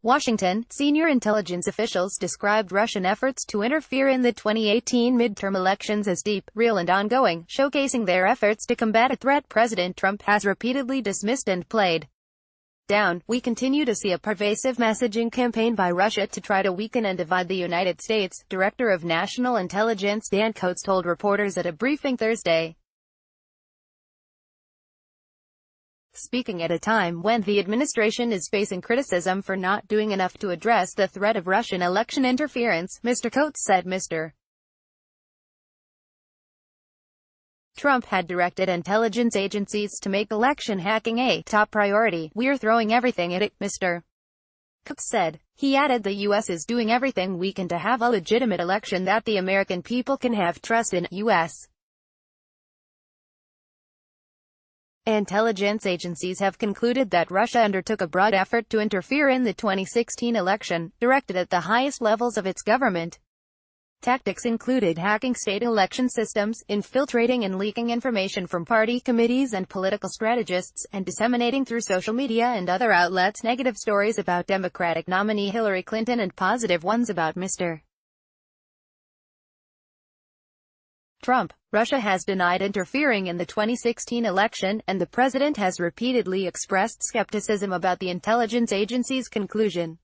Washington, senior intelligence officials described Russian efforts to interfere in the 2018 midterm elections as deep, real and ongoing, showcasing their efforts to combat a threat President Trump has repeatedly dismissed and played down. We continue to see a pervasive messaging campaign by Russia to try to weaken and divide the United States, Director of National Intelligence Dan Coats told reporters at a briefing Thursday. Speaking at a time when the administration is facing criticism for not doing enough to address the threat of Russian election interference, Mr. Coats said Mr. Trump had directed intelligence agencies to make election hacking a top priority. "We're throwing everything at it," Mr. Coats said. He added the U.S. is doing everything we can to have a legitimate election that the American people can have trust in. U.S. intelligence agencies have concluded that Russia undertook a broad effort to interfere in the 2016 election, directed at the highest levels of its government. Tactics included hacking state election systems, infiltrating and leaking information from party committees and political strategists, and disseminating through social media and other outlets negative stories about Democratic nominee Hillary Clinton and positive ones about Mr. Trump. Russia has denied interfering in the 2016 election, and the president has repeatedly expressed skepticism about the intelligence agency's conclusion.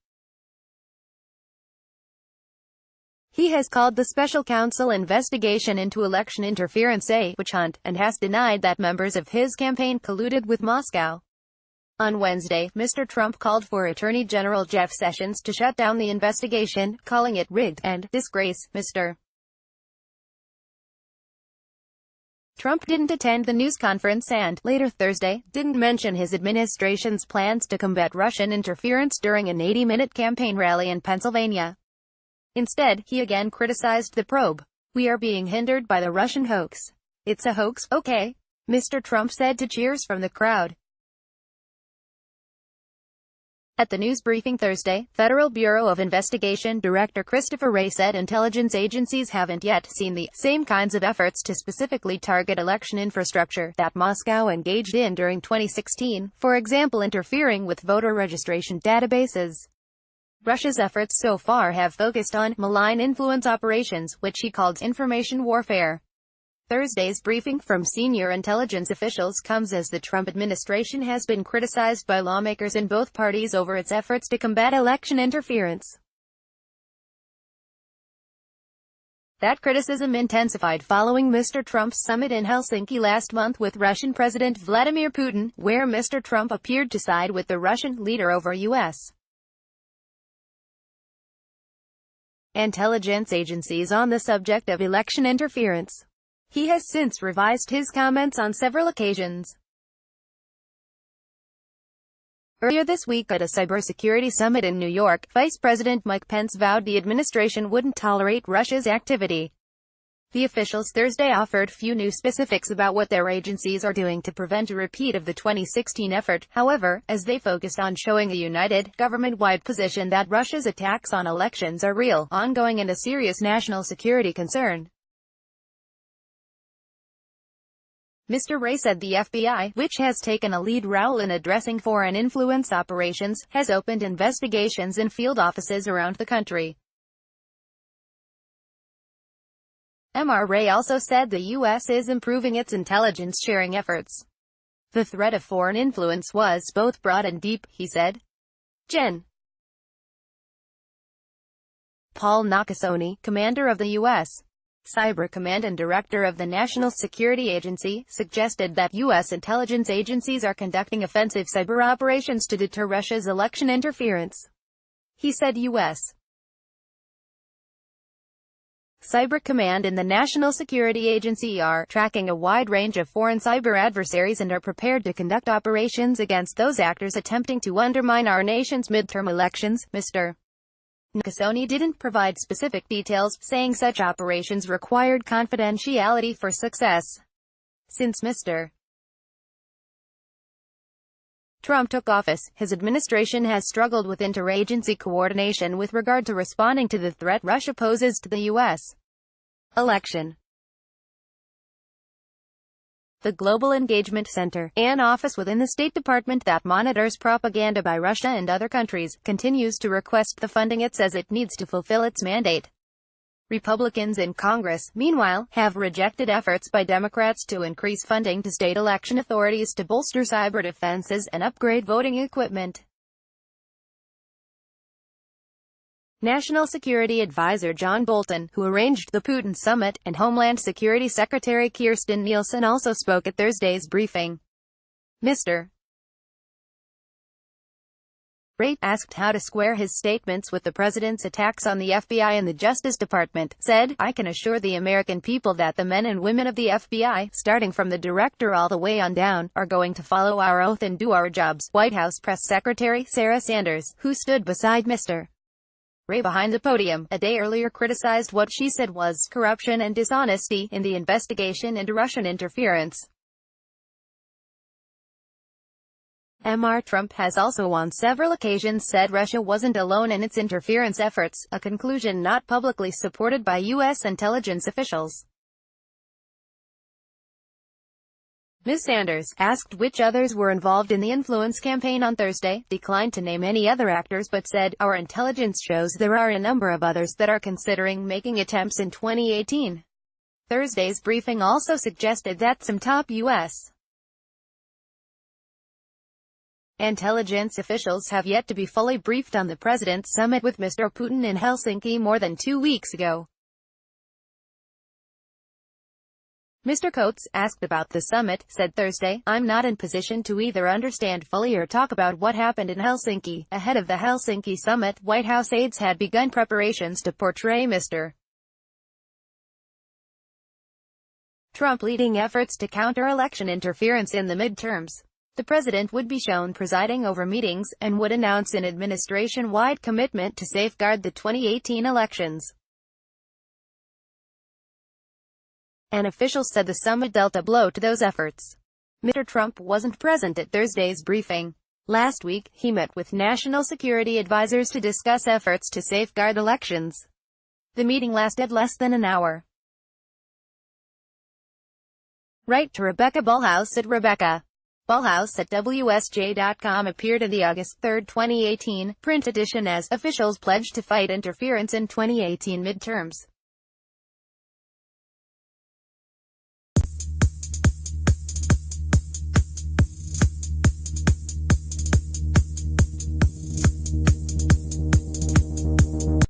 He has called the special counsel investigation into election interference a witch hunt, and has denied that members of his campaign colluded with Moscow. On Wednesday, Mr. Trump called for Attorney General Jeff Sessions to shut down the investigation, calling it rigged and disgrace. Mr. Trump didn't attend the news conference and, later Thursday, didn't mention his administration's plans to combat Russian interference during an 80-minute campaign rally in Pennsylvania. Instead, he again criticized the probe. "We are being hindered by the Russian hoax." "It's a hoax, okay?" Mr. Trump said to cheers from the crowd. At the news briefing Thursday, Federal Bureau of Investigation Director Christopher Wray said intelligence agencies haven't yet seen the same kinds of efforts to specifically target election infrastructure that Moscow engaged in during 2016, for example interfering with voter registration databases. Russia's efforts so far have focused on malign influence operations, which he called information warfare. Thursday's briefing from senior intelligence officials comes as the Trump administration has been criticized by lawmakers in both parties over its efforts to combat election interference. That criticism intensified following Mr. Trump's summit in Helsinki last month with Russian President Vladimir Putin, where Mr. Trump appeared to side with the Russian leader over U.S. intelligence agencies on the subject of election interference. He has since revised his comments on several occasions. Earlier this week at a cybersecurity summit in New York, Vice President Mike Pence vowed the administration wouldn't tolerate Russia's activity. The officials Thursday offered few new specifics about what their agencies are doing to prevent a repeat of the 2016 effort, however, as they focused on showing a united, government-wide position that Russia's attacks on elections are real, ongoing and a serious national security concern. Mr. Wray said the FBI, which has taken a lead role in addressing foreign influence operations, has opened investigations in field offices around the country. Mr. Wray also said the U.S. is improving its intelligence sharing efforts. "The threat of foreign influence was both broad and deep," he said. Gen. Paul Nakasone, commander of the U.S. Cyber Command and director of the National Security Agency, suggested that U.S. intelligence agencies are conducting offensive cyber operations to deter Russia's election interference. He said U.S. Cyber Command and the National Security Agency are tracking a wide range of foreign cyber adversaries and are prepared to conduct operations against those actors attempting to undermine our nation's midterm elections. Mr. Nakasone didn't provide specific details, saying such operations required confidentiality for success. Since Mr. Trump took office, his administration has struggled with interagency coordination with regard to responding to the threat Russia poses to the U.S. election. The Global Engagement Center, an office within the State Department that monitors propaganda by Russia and other countries, continues to request the funding it says it needs to fulfill its mandate. Republicans in Congress, meanwhile, have rejected efforts by Democrats to increase funding to state election authorities to bolster cyber defenses and upgrade voting equipment. National Security Advisor John Bolton, who arranged the Putin summit, and Homeland Security Secretary Kirstjen Nielsen also spoke at Thursday's briefing. Mr. Wray, asked how to square his statements with the president's attacks on the FBI and the Justice Department, said, "I can assure the American people that the men and women of the FBI, starting from the director all the way on down, are going to follow our oath and do our jobs." White House Press Secretary Sarah Sanders, who stood beside Mr. Wray behind the podium, a day earlier criticized what she said was corruption and dishonesty in the investigation into Russian interference. Mr. Trump has also on several occasions said Russia wasn't alone in its interference efforts, a conclusion not publicly supported by U.S. intelligence officials. Ms. Sanders, asked which others were involved in the influence campaign on Thursday, declined to name any other actors but said, "Our intelligence shows there are a number of others that are considering making attempts in 2018. Thursday's briefing also suggested that some top U.S. intelligence officials have yet to be fully briefed on the president's summit with Mr. Putin in Helsinki more than 2 weeks ago. Mr. Coates, asked about the summit, said Thursday, "I'm not in position to either understand fully or talk about what happened in Helsinki." Ahead of the Helsinki summit, White House aides had begun preparations to portray Mr. Trump leading efforts to counter election interference in the midterms. The president would be shown presiding over meetings, and would announce an administration-wide commitment to safeguard the 2018 elections. An official said the summit dealt a blow to those efforts. Mr. Trump wasn't present at Thursday's briefing. Last week, he met with national security advisors to discuss efforts to safeguard elections. The meeting lasted less than an hour. Write to Rebecca Ballhaus at Rebecca Ballhaus at WSJ.com appeared in the August 3, 2018, print edition as "Officials Pledge to Fight Interference in 2018 Midterms."